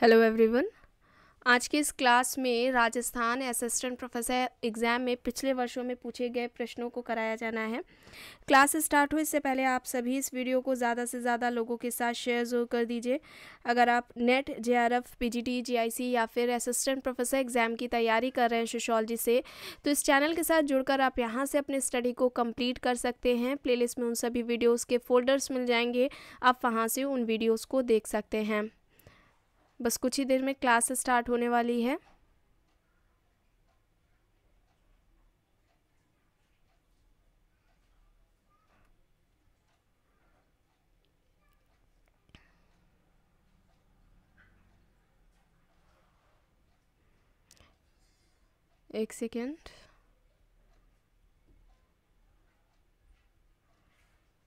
Hello everyone. आज के इस क्लास में राजस्थान असिस्टेंट प्रोफेसर एग्ज़ाम में पिछले वर्षों में पूछे गए प्रश्नों को कराया जाना है। क्लास स्टार्ट हो इससे पहले आप सभी इस वीडियो को ज़्यादा से ज़्यादा लोगों के साथ शेयर ज़रूर कर दीजिए। अगर आप नेट जेआरएफ पीजीटी जीआईसी या फिर असिस्टेंट प्रोफेसर एग्ज़ाम की तैयारी कर रहे हैं सोशियोलॉजी से, तो इस चैनल के साथ जुड़कर आप यहाँ से अपने स्टडी को कंप्लीट कर सकते हैं। प्लेलिस्ट में उन सभी वीडियोज़ के फोल्डर्स मिल जाएंगे, आप वहाँ से उन वीडियोज़ को देख सकते हैं। बस कुछ ही देर में क्लास स्टार्ट होने वाली है। एक सेकेंड।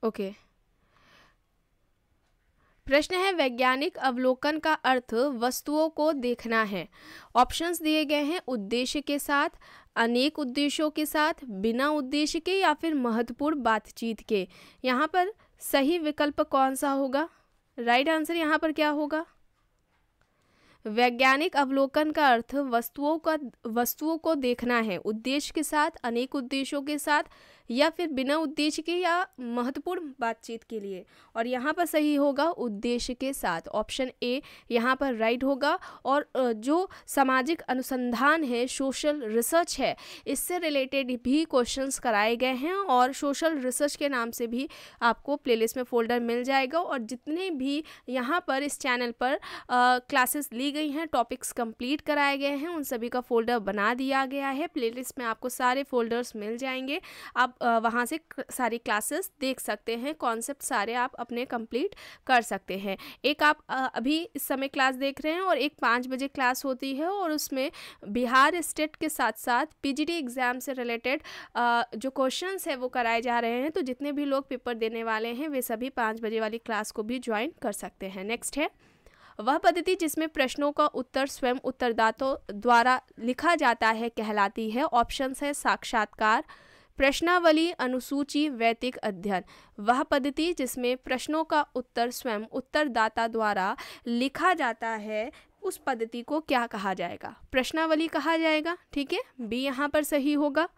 ओके, प्रश्न है वैज्ञानिक अवलोकन का अर्थ वस्तुओं को देखना है। ऑप्शंस दिए गए हैं उद्देश्य के साथ, अनेक उद्देश्यों के साथ, बिना उद्देश्य के या फिर महत्वपूर्ण बातचीत के। यहाँ पर सही विकल्प कौन सा होगा? राइट आंसर यहाँ पर क्या होगा? वैज्ञानिक अवलोकन का अर्थ वस्तुओं को देखना है उद्देश्य के साथ, अनेक उद्देश्यों के साथ या फिर बिना उद्देश्य के या महत्वपूर्ण बातचीत के लिए। और यहाँ पर सही होगा उद्देश्य के साथ। ऑप्शन ए यहाँ पर राइट होगा। और जो सामाजिक अनुसंधान है, सोशल रिसर्च है, इससे रिलेटेड भी क्वेश्चंस कराए गए हैं और सोशल रिसर्च के नाम से भी आपको प्लेलिस्ट में फोल्डर मिल जाएगा। और जितने भी यहाँ पर इस चैनल पर क्लासेस ली गई हैं, टॉपिक्स कंप्लीट कराए गए हैं, उन सभी का फोल्डर बना दिया गया है। प्लेलिस्ट में आपको सारे फोल्डर्स मिल जाएंगे, आप वहाँ से सारी क्लासेस देख सकते हैं, कॉन्सेप्ट सारे आप अपने कंप्लीट कर सकते हैं। एक आप अभी इस समय क्लास देख रहे हैं और एक 5 बजे क्लास होती है और उसमें बिहार स्टेट के साथ साथ पीजीटी एग्ज़ाम से रिलेटेड जो क्वेश्चंस है वो कराए जा रहे हैं। तो जितने भी लोग पेपर देने वाले हैं वे सभी 5 बजे वाली क्लास को भी ज्वाइन कर सकते हैं। नेक्स्ट है वह पद्धति जिसमें प्रश्नों का उत्तर स्वयं उत्तरदाताओं द्वारा लिखा जाता है कहलाती है। ऑप्शंस है साक्षात्कार, प्रश्नावली, अनुसूची, वैदिक अध्ययन। वह पद्धति जिसमें प्रश्नों का उत्तर स्वयं उत्तरदाता द्वारा लिखा जाता है, उस पद्धति को क्या कहा जाएगा? प्रश्नावली कहा जाएगा। ठीक है, बी यहाँ पर सही होगा।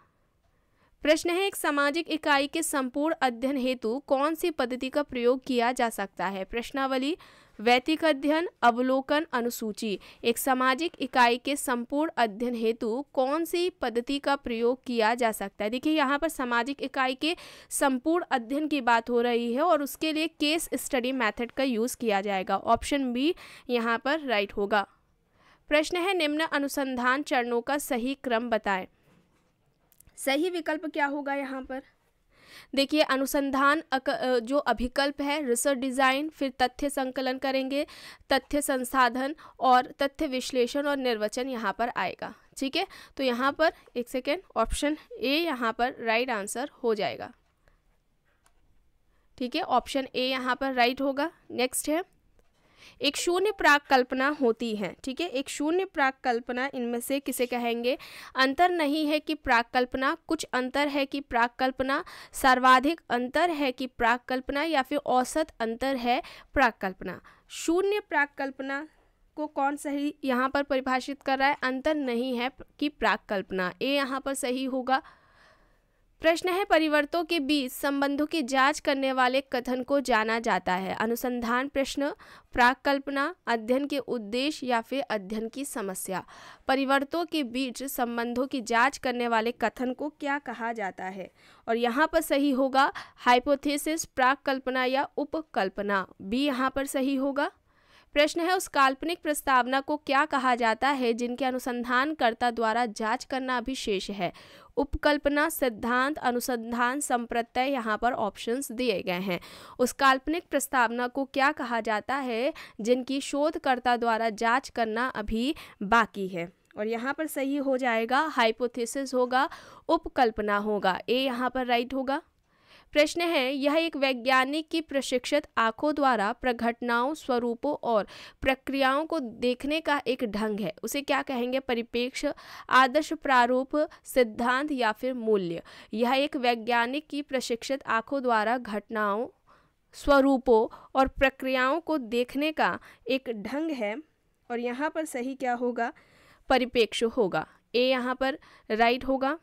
प्रश्न है एक सामाजिक इकाई के संपूर्ण अध्ययन हेतु कौन सी पद्धति का प्रयोग किया जा सकता है? प्रश्नावली, वैदिक अध्ययन, अवलोकन, अनुसूची। एक सामाजिक इकाई के संपूर्ण अध्ययन हेतु कौन सी पद्धति का प्रयोग किया जा सकता है? देखिए यहाँ पर सामाजिक इकाई के संपूर्ण अध्ययन की बात हो रही है और उसके लिए केस स्टडी मेथड का यूज़ किया जाएगा। ऑप्शन बी यहाँ पर राइट होगा। प्रश्न है निम्न अनुसंधान चरणों का सही क्रम बताएं। सही विकल्प क्या होगा यहाँ पर? देखिए अनुसंधान जो अभिकल्प है रिसर्च डिज़ाइन, फिर तथ्य संकलन करेंगे, तथ्य संसाधन और तथ्य विश्लेषण और निर्वचन यहाँ पर आएगा। ठीक है, तो यहाँ पर एक सेकेंड, ऑप्शन ए यहाँ पर राइट आंसर हो जाएगा। ठीक है, ऑप्शन ए यहाँ पर राइट होगा। नेक्स्ट है एक शून्य प्राक कल्पना होती है। ठीक है, एक शून्य प्राक कल्पना इनमें से किसे कहेंगे? अंतर नहीं है कि प्राक कल्पना, कुछ अंतर है कि प्राक कल्पना, सर्वाधिक अंतर है कि प्राक कल्पना या फिर औसत अंतर है प्राक कल्पना। शून्य प्राक कल्पना को कौन सही यहाँ पर परिभाषित कर रहा है? अंतर नहीं है कि प्राक कल्पना। ए यहाँ पर सही होगा। प्रश्न है परिवर्तों के बीच संबंधों की जांच करने वाले कथन को जाना जाता है। अनुसंधान प्रश्न, प्राक कल्पना, अध्ययन के उद्देश्य या फिर अध्ययन की समस्या। परिवर्तों के बीच संबंधों की जांच करने वाले कथन को क्या कहा जाता है? और यहाँ पर सही होगा हाइपोथेसिस, प्राक कल्पना या उपकल्पना। बी यहाँ पर सही होगा। प्रश्न है उस काल्पनिक प्रस्तावना को क्या कहा जाता है जिनके अनुसंधानकर्ता द्वारा जांच करना अभी शेष है? उपकल्पना, सिद्धांत, अनुसंधान, संप्रत्यय। यहाँ पर ऑप्शंस दिए गए हैं। उस काल्पनिक प्रस्तावना को क्या कहा जाता है जिनकी शोधकर्ता द्वारा जांच करना अभी बाकी है? और यहाँ पर सही हो जाएगा हाइपोथेसिस होगा, उपकल्पना होगा। ए यहाँ पर राइट होगा। प्रश्न है यह एक वैज्ञानिक की प्रशिक्षित आंखों द्वारा प्रघटनाओं, स्वरूपों और प्रक्रियाओं को देखने का एक ढंग है, उसे क्या कहेंगे? परिप्रेक्ष्य, आदर्श प्रारूप, सिद्धांत या फिर मूल्य। यह एक वैज्ञानिक की प्रशिक्षित आंखों द्वारा घटनाओं, स्वरूपों और प्रक्रियाओं को देखने का एक ढंग है, और यहाँ पर सही क्या होगा, परिप्रेक्ष्य होगा। ए यहाँ पर राइट होगा।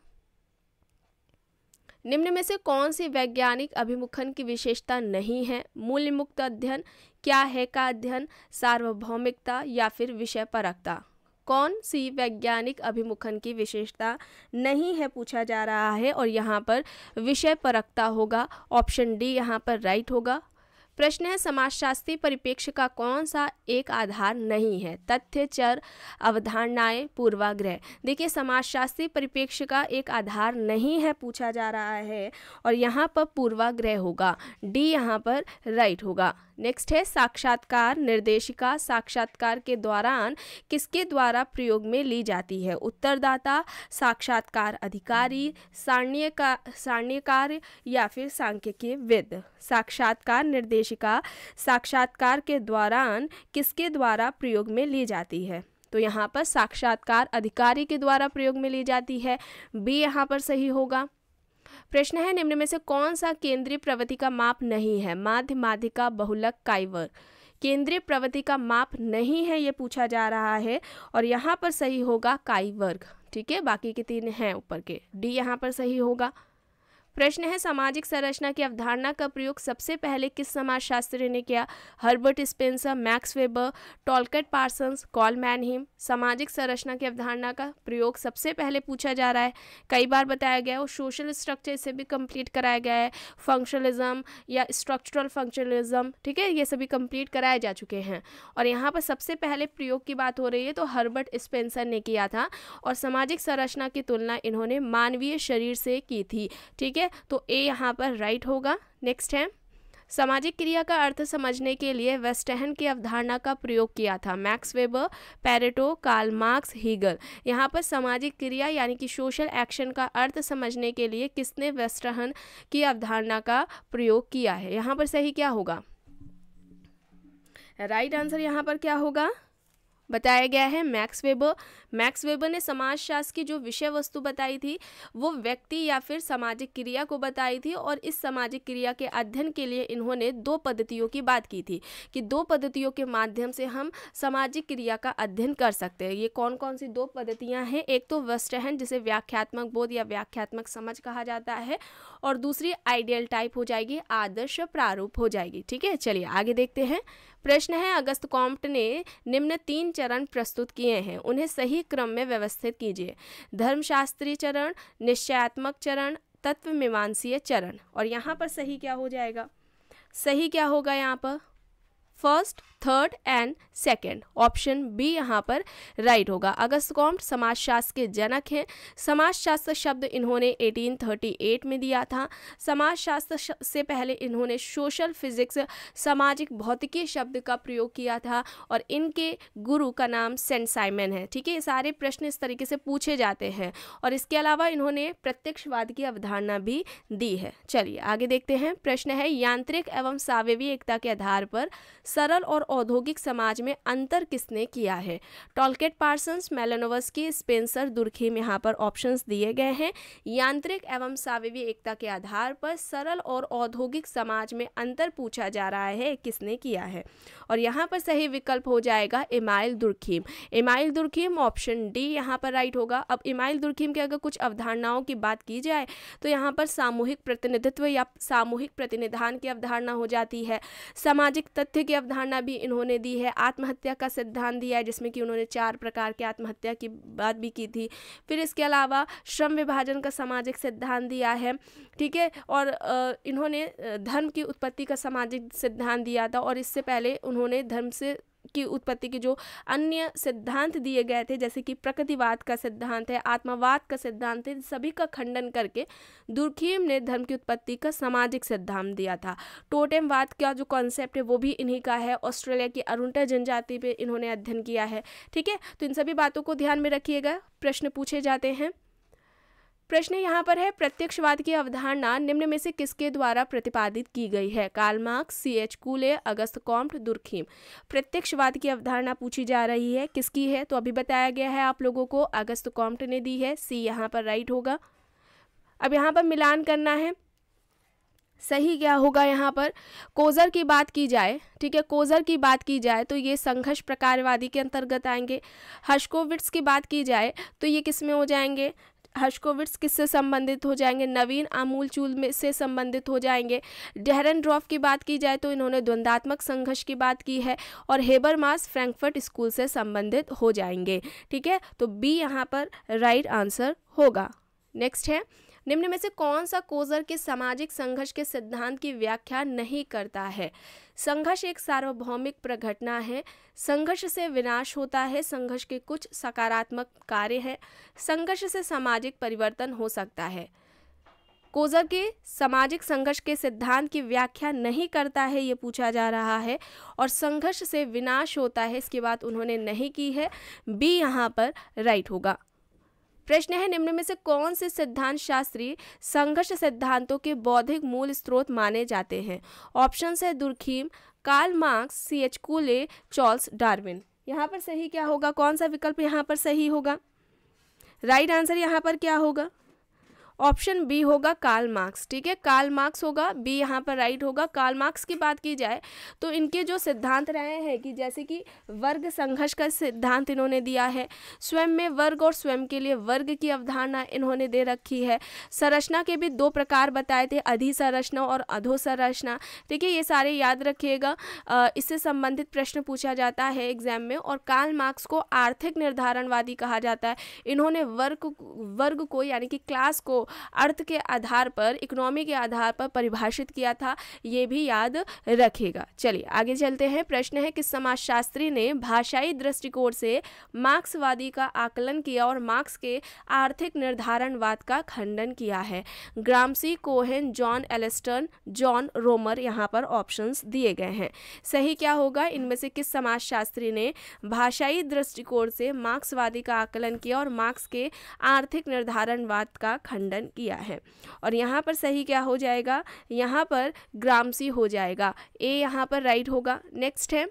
निम्न में से कौन सी वैज्ञानिक अभिमुखन की विशेषता नहीं है? मूल्य मुक्त अध्ययन, क्या है का अध्ययन, सार्वभौमिकता या फिर विषय परकता। कौन सी वैज्ञानिक अभिमुखन की विशेषता नहीं है पूछा जा रहा है, और यहाँ पर विषय परकता होगा। ऑप्शन डी यहाँ पर राइट होगा। प्रश्न है समाजशास्त्री परिप्रेक्ष्य का कौन सा एक आधार नहीं है? तथ्य, चर, अवधारणाएं, पूर्वाग्रह। देखिए समाजशास्त्री परिप्रेक्ष्य का एक आधार नहीं है पूछा जा रहा है, और यहाँ पर पूर्वाग्रह होगा। डी यहाँ पर राइट होगा। नेक्स्ट है साक्षात्कार निर्देशिका साक्षात्कार के दौरान किसके द्वारा प्रयोग में ली जाती है? उत्तरदाता, साक्षात्कार अधिकारी, सारणीकार या फिर सांख्यिकीविद। साक्षात्कार निर्देशिका साक्षात्कार के दौरान किसके द्वारा प्रयोग में ली जाती है? तो यहाँ पर साक्षात्कार अधिकारी के द्वारा प्रयोग में ली जाती है। बी यहाँ पर सही होगा। प्रश्न है निम्न में से कौन सा केंद्रीय प्रवृत्ति का माप नहीं है? माध्य, माध्यिका, बहुलक, काइवर। केंद्रीय प्रवृत्ति का माप नहीं है ये पूछा जा रहा है, और यहाँ पर सही होगा काइवर्ग। ठीक है, बाकी के तीन हैं ऊपर के। डी यहाँ पर सही होगा। प्रश्न है सामाजिक संरचना की अवधारणा का प्रयोग सबसे पहले किस समाजशास्त्री ने किया? Herbert Spencer, Max Weber, Talcott Parsons, Karl Mannheim. सामाजिक संरचना की अवधारणा का प्रयोग सबसे पहले पूछा जा रहा है, कई बार बताया गया है, और सोशल स्ट्रक्चर से भी कंप्लीट कराया गया है। फंक्शनलिज्म या स्ट्रक्चरल फंक्शनलिज्म, ठीक है, ये सभी कंप्लीट कराए जा चुके हैं। और यहाँ पर सबसे पहले प्रयोग की बात हो रही है तो हर्बर्ट स्पेंसर ने किया था, और सामाजिक संरचना की तुलना इन्होंने मानवीय शरीर से की थी। ठीक है, तो ए यहाँ पर राइट होगा। नेक्स्ट है सामाजिक क्रिया का अर्थ समझने के लिए वेस्टहन की अवधारणा का प्रयोग किया था? Max Weber, Pareto, Karl Marx, Hegel. यहाँ पर सामाजिक क्रिया यानी कि सोशल एक्शन का अर्थ समझने के लिए किसने वेस्टहन की अवधारणा का प्रयोग किया है? यहाँ पर सही क्या होगा? राइट आंसर यहाँ पर क्या होगा बताया गया है? Max weber. मैक्स वेबर ने समाजशास्त्र की जो विषय वस्तु बताई थी वो व्यक्ति या फिर सामाजिक क्रिया को बताई थी, और इस सामाजिक क्रिया के अध्ययन के लिए इन्होंने दो पद्धतियों की बात की थी कि दो पद्धतियों के माध्यम से हम सामाजिक क्रिया का अध्ययन कर सकते हैं। ये कौन कौन सी दो पद्धतियां हैं? एक तो वेस्टहन जिसे व्याख्यात्मक बोध या व्याख्यात्मक समझ कहा जाता है, और दूसरी आइडियल टाइप हो जाएगी, आदर्श प्रारूप हो जाएगी। ठीक है, चलिए आगे देखते हैं। प्रश्न है अगस्त कॉम्ट ने निम्न 3 चरण प्रस्तुत किए हैं, उन्हें सही क्रम में व्यवस्थित कीजिए। धर्मशास्त्री चरण, निश्चयात्मक चरण, तत्वमीमांसीय चरण। और यहाँ पर सही क्या हो जाएगा? सही क्या होगा यहाँ पर? First, third and second. Option B यहाँ पर राइट होगा। अगस्त कॉम्ट समाजशास्त्र के जनक हैं। समाजशास्त्र शब्द इन्होंने 1838 में दिया था। समाजशास्त्र से पहले इन्होंने सोशल फिजिक्स, सामाजिक भौतिकी शब्द का प्रयोग किया था, और इनके गुरु का नाम सेंट साइमन है। ठीक है, ये सारे प्रश्न इस तरीके से पूछे जाते हैं, और इसके अलावा इन्होंने प्रत्यक्षवाद की अवधारणा भी दी है। चलिए आगे देखते हैं। प्रश्न है यांत्रिक एवं सावयवी एकता के आधार पर सरल और औद्योगिक समाज में अंतर किसने किया है? टॉलकेट पार्सन्स, मेलानोव्स्की, स्पेंसर, दुर्खीम। यहाँ पर ऑप्शंस दिए गए हैं। यांत्रिक एवं सावयवी एकता के आधार पर सरल और औद्योगिक समाज में अंतर पूछा जा रहा है, किसने किया है? और यहाँ पर सही विकल्प हो जाएगा email Durkheim. Email Durkheim, option D यहाँ पर राइट होगा। अब इमाइल दुर्खीम के अगर कुछ अवधारणाओं की बात की जाए तो यहाँ पर सामूहिक प्रतिनिधित्व या सामूहिक प्रतिनिधान की अवधारणा हो जाती है। सामाजिक तथ्य की अवधारणा भी इन्होंने दी है। आत्महत्या का सिद्धांत दिया है, जिसमें कि उन्होंने 4 प्रकार के आत्महत्या की बात भी की थी। फिर इसके अलावा श्रम विभाजन का सामाजिक सिद्धांत दिया है। ठीक है, और इन्होंने धर्म की उत्पत्ति का सामाजिक सिद्धांत दिया था, और इससे पहले उन्होंने धर्म से की उत्पत्ति के जो अन्य सिद्धांत दिए गए थे, जैसे कि प्रकृतिवाद का सिद्धांत है, आत्मवाद का सिद्धांत है, सभी का खंडन करके दुर्खीम ने धर्म की उत्पत्ति का सामाजिक सिद्धांत दिया था। टोटेमवाद का जो कॉन्सेप्ट है वो भी इन्हीं का है। ऑस्ट्रेलिया की अरुंटा जनजाति पे इन्होंने अध्ययन किया है। ठीक है, तो इन सभी बातों को ध्यान में रखिएगा, प्रश्न पूछे जाते हैं। प्रश्न यहाँ पर है प्रत्यक्षवाद की अवधारणा निम्न में से किसके द्वारा प्रतिपादित की गई है? Karl Marx, C.H. Cooley, Auguste Comte, Durkheim. प्रत्यक्षवाद की अवधारणा पूछी जा रही है, किसकी है? तो अभी बताया गया है आप लोगों को, अगस्त कॉम्ट ने दी है। सी यहाँ पर राइट होगा। अब यहाँ पर मिलान करना है। सही क्या होगा यहाँ पर? कोज़र की बात की जाए, ठीक है, कोज़र की बात की जाए तो ये संघर्ष प्रकारवादी के अंतर्गत आएंगे। हर्शकोविट्स की बात की जाए तो ये किस में हो जाएंगे? हर्शकोविट्स किससे संबंधित हो जाएंगे? नवीन आमूलचूल में से संबंधित हो जाएंगे। डेहरनड्रॉफ की बात की जाए तो इन्होंने द्वंद्वात्मक संघर्ष की बात की है। और हेबरमास फ्रैंकफर्ट स्कूल से संबंधित हो जाएंगे। ठीक है, तो बी यहाँ पर राइट आंसर होगा। नेक्स्ट है, निम्न में से कौन सा कोज़र के सामाजिक संघर्ष के सिद्धांत की व्याख्या नहीं करता है? संघर्ष एक सार्वभौमिक प्रघटना है, संघर्ष से विनाश होता है, संघर्ष के कुछ सकारात्मक कार्य हैं, संघर्ष से सामाजिक परिवर्तन हो सकता है। कोज़र के सामाजिक संघर्ष के सिद्धांत की व्याख्या नहीं करता है, ये पूछा जा रहा है। और संघर्ष से विनाश होता है, इसकी बात उन्होंने नहीं की है। बी यहाँ पर राइट होगा। प्रश्न है, निम्न में से कौन से सिद्धांत शास्त्री संघर्ष सिद्धांतों के बौद्धिक मूल स्रोत माने जाते हैं? ऑप्शन है Durkheim, Karl Marx, C.H. कूले, Charles Darwin. यहाँ पर सही क्या होगा? कौन सा विकल्प यहाँ पर सही होगा? राइट आंसर यहाँ पर क्या होगा? ऑप्शन बी होगा कार्ल मार्क्स। ठीक है, कार्ल मार्क्स होगा, बी यहाँ पर राइट होगा। कार्ल मार्क्स की बात की जाए तो इनके जो सिद्धांत रहे हैं कि जैसे कि वर्ग संघर्ष का सिद्धांत इन्होंने दिया है, स्वयं में वर्ग और स्वयं के लिए वर्ग की अवधारणा इन्होंने दे रखी है। संरचना के भी दो प्रकार बताए थे, अधिसंरचना और अधोसंरचना। ठीक है, ये सारे याद रखिएगा, इससे संबंधित प्रश्न पूछा जाता है एग्जाम में। और कार्ल मार्क्स को आर्थिक निर्धारणवादी कहा जाता है। इन्होंने वर्ग को यानी कि क्लास को अर्थ के आधार पर, इकोनॉमी के आधार पर परिभाषित किया था, ये भी याद रखिएगा। चलिए आगे चलते हैं। प्रश्न है, किस समाजशास्त्री ने भाषाई दृष्टिकोण से मार्क्सवादी का आकलन किया और मार्क्स के आर्थिक निर्धारणवाद का खंडन किया है? Gramsci, Cohen, John Elster, John Roemer. यहाँ पर ऑप्शंस दिए गए हैं। सही क्या होगा? इनमें से किस समाजशास्त्री ने भाषाई दृष्टिकोण से मार्क्सवादी का आकलन किया और मार्क्स के आर्थिक निर्धारणवाद का खंडन किया है? और यहाँ पर सही क्या हो जाएगा? यहाँ पर ग्राम्सी हो जाएगा। ए यहाँ पर राइट होगा। नेक्स्ट है,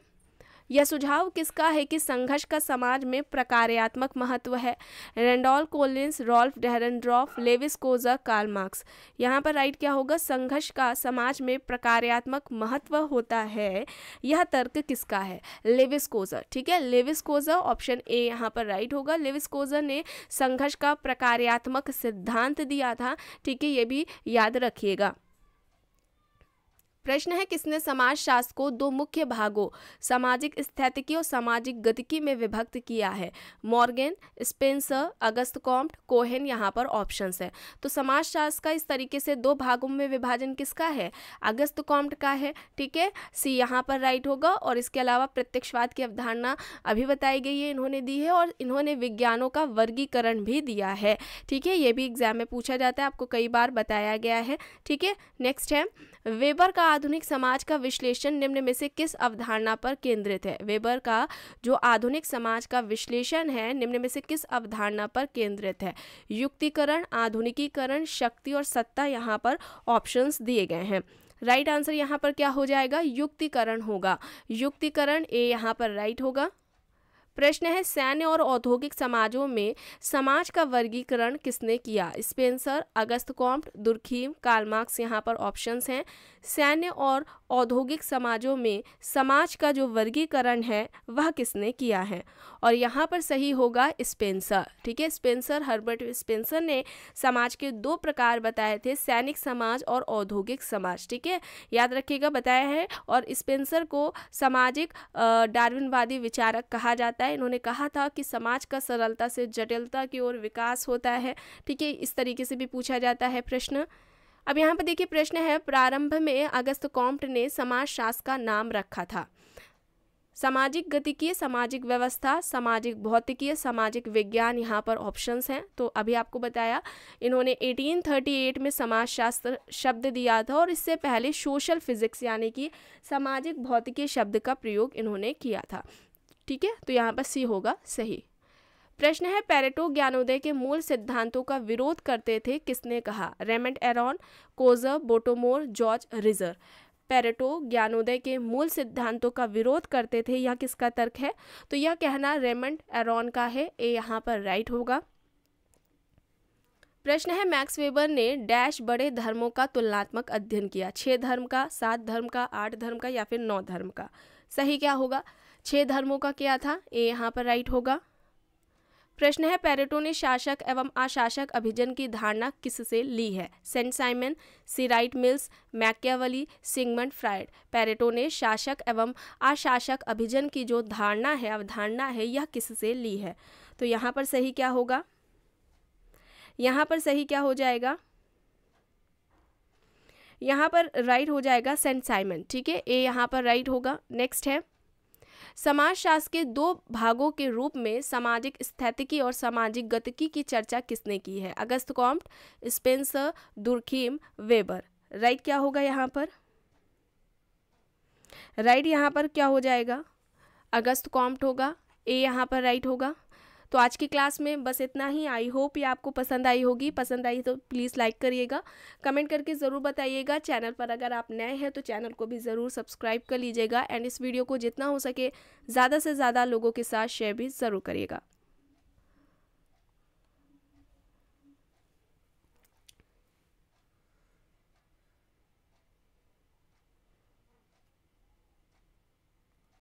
यह सुझाव किसका है कि संघर्ष का समाज में प्रकार्यात्मक महत्व है? Randall Collins, Ralf Dahrendorf, Lewis Coser, Karl Marx. यहाँ पर राइट क्या होगा? संघर्ष का समाज में प्रकार्यात्मक महत्व होता है, यह तर्क किसका है? लेविस कोज़र। ठीक है, लेविस कोज़र, ऑप्शन ए यहाँ पर राइट होगा। लेविस कोज़र ने संघर्ष का प्रकार्यात्मक सिद्धांत दिया था। ठीक है, ये भी याद रखिएगा। प्रश्न है, किसने समाजशास्त्र को दो मुख्य भागों सामाजिक स्थैतिकी और सामाजिक गतिकी में विभक्त किया है? Morgan, Spencer, Auguste Comte, Cohen. यहाँ पर ऑप्शंस है। तो समाजशास्त्र का इस तरीके से दो भागों में विभाजन किसका है? अगस्त कॉम्ट का है। ठीक है, सी यहाँ पर राइट होगा। और इसके अलावा प्रत्यक्षवाद की अवधारणा अभी बताई गई है, इन्होंने दी है। और इन्होंने विज्ञानों का वर्गीकरण भी दिया है। ठीक है, ये भी एग्जाम में पूछा जाता है, आपको कई बार बताया गया है। ठीक है, नेक्स्ट है, वेबर का आधुनिक समाज का विश्लेषण निम्न में से किस अवधारणा पर केंद्रित है? वेबर का जो आधुनिक समाज का विश्लेषण है निम्न में से किस अवधारणा पर केंद्रित है? युक्तिकरण, आधुनिकीकरण, शक्ति और सत्ता। यहाँ पर ऑप्शंस दिए गए हैं। राइट आंसर यहाँ पर क्या हो जाएगा? युक्तिकरण होगा। युक्तिकरण ए यहाँ पर राइट होगा। प्रश्न है, सैन्य और औद्योगिक समाजों में समाज का वर्गीकरण किसने किया? स्पेंसर, अगस्त कॉम्ट, दुर्खीम, कार्ल मार्क्स। यहाँ पर ऑप्शंस हैं। सैन्य और औद्योगिक समाजों में समाज का जो वर्गीकरण है वह किसने किया है? और यहाँ पर सही होगा स्पेंसर। ठीक है, स्पेंसर, हर्बर्ट स्पेंसर ने समाज के दो प्रकार बताए थे, सैनिक समाज और औद्योगिक समाज। ठीक है, याद रखिएगा, बताया है। और स्पेंसर को सामाजिक डार्विनवादी विचारक कहा जाता है। इन्होंने कहा था कि समाज का सरलता से जटिलता की ओर विकास होता है। ठीक है, इस तरीके से भी पूछा जाता है प्रश्न। अब यहाँ पर देखिए, प्रश्न है, प्रारंभ में अगस्त कॉम्ट ने समाजशास्त्र का नाम रखा था सामाजिक गतिकीय, सामाजिक व्यवस्था, सामाजिक भौतिकीय, सामाजिक विज्ञान। यहाँ पर ऑप्शंस हैं। तो अभी आपको बताया, इन्होंने 1838 में समाजशास्त्र शब्द दिया था और इससे पहले सोशल फिजिक्स यानी कि सामाजिक भौतिकीय शब्द का प्रयोग इन्होंने किया था। ठीक है, तो यहाँ पर सी होगा सही। प्रश्न है, पेरेटो ज्ञानोदय के मूल सिद्धांतों का विरोध करते थे, किसने कहा? Raymond Aron, Coser, Bottomore, George Ritzer. Pareto ज्ञानोदय के मूल सिद्धांतों का विरोध करते थे, यह किसका तर्क है? तो यह कहना रेमंड एरॉन का है। ए यहाँ पर राइट होगा। प्रश्न है, मैक्स वेबर ने डैश बड़े धर्मों का तुलनात्मक अध्ययन किया। 6 धर्म का, 7 धर्म का, 8 धर्म का या फिर 9 धर्म का। सही क्या होगा? 6 धर्मों का क्या था? ए यहाँ पर राइट होगा। प्रश्न है, पेरेटो ने शासक एवं अशासक अभिजन की धारणा किससे ली है? Saint Simon, C Wright Mills, Machiavelli, Sigmund Freud. Pareto ने शासक एवं अशासक अभिजन की जो धारणा है, अवधारणा है, यह किससे ली है? तो यहाँ पर सही क्या होगा? यहाँ पर सही क्या हो जाएगा? यहाँ पर राइट हो जाएगा सेंट साइमन। ठीक है, ए यहाँ पर राइट होगा। नेक्स्ट है, समाजशास्त्र के 2 भागों के रूप में सामाजिक स्थितिकी और सामाजिक गतिकी की चर्चा किसने की है? Auguste Comte, Spencer, Durkheim, Weber. Right क्या होगा यहाँ पर? राइट यहाँ पर क्या हो जाएगा? अगस्त कॉम्ट होगा। ए यहाँ पर राइट होगा। तो आज की क्लास में बस इतना ही। आई होप ये आपको पसंद आई होगी। पसंद आई तो प्लीज़ लाइक करिएगा, कमेंट करके ज़रूर बताइएगा। चैनल पर अगर आप नए हैं तो चैनल को भी ज़रूर सब्सक्राइब कर लीजिएगा एंड इस वीडियो को जितना हो सके ज़्यादा से ज़्यादा लोगों के साथ शेयर भी ज़रूर करिएगा।